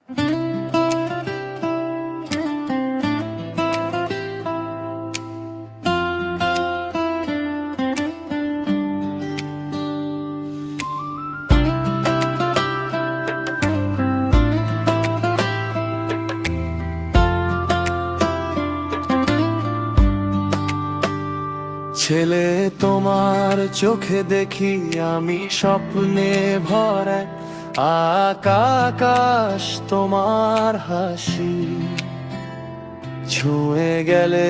ছেলে তোমার চোখে দেখি আমি স্বপ্নে ভরা আকাশ, তোমার হাসি ছুঁয়ে গেলে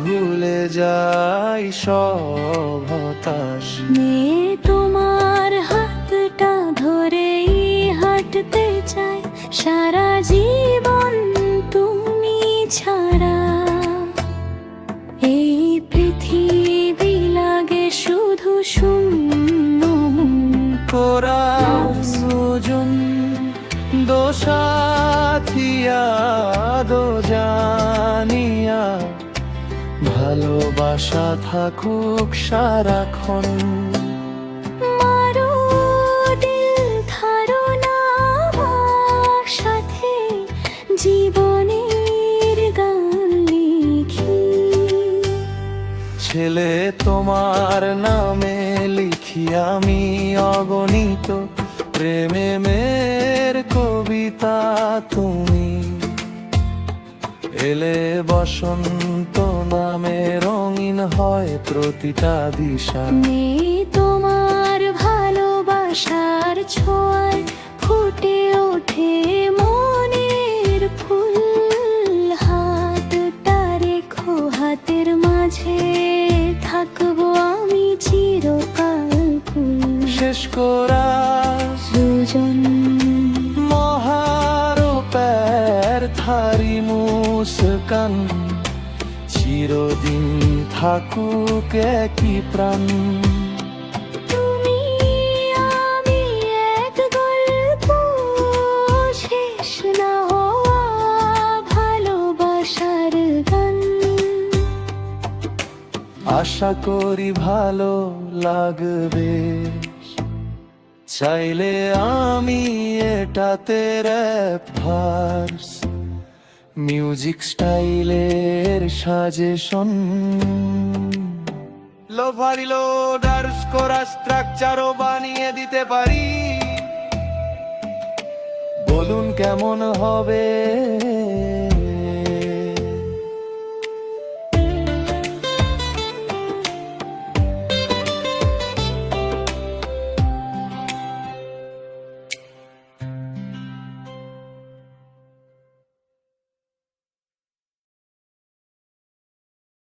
ভুলে যাই সব হতাশ। মেয়ে তোমার হাতটা ধরেই হাঁটতে চাই সারা জীবন, তুমি ছাড়া এই পৃথিবী লাগে শুধু শূন্য। কোরা সুজন দোসাথিয়া দো জানিয়া, ভালোবাসা থাকুক সারাক্ষণ। মারো দিল ধারণা আমার সাথে, জীবনের গান লিখি। ছেলে তোমার নামে লিখি আমি অগণিত প্রেমের কবিতা। তুমি এলে বসন্ত নামে রঙিন হয় প্রতিটা দিশা। মেয়ে তোমার ভালোবাসার ছোঁয়ায় ফুটে ওঠে মনের ফুল। হাতটা রেখো হাতের মাঝে, থাকবো আমি চিরকাল ফুল। শেষ করা দুজন মহারো প্যার থারি মুস্কান, চিরদিন থাকুক একই প্রাণ। তুমি আমি এক গল্প, শেষ না হওয়া ভালোবাসার গান। আশা করি ভালো লাগবে, চাইলে আমি এটাতে র্যাপ ভার্স, মিউজিক স্টাইলের সাজেশন। লোভারি লোডার্স করা স্ট্রাকচারও বানিয়ে দিতে পারি, বলুন কেমন হবে।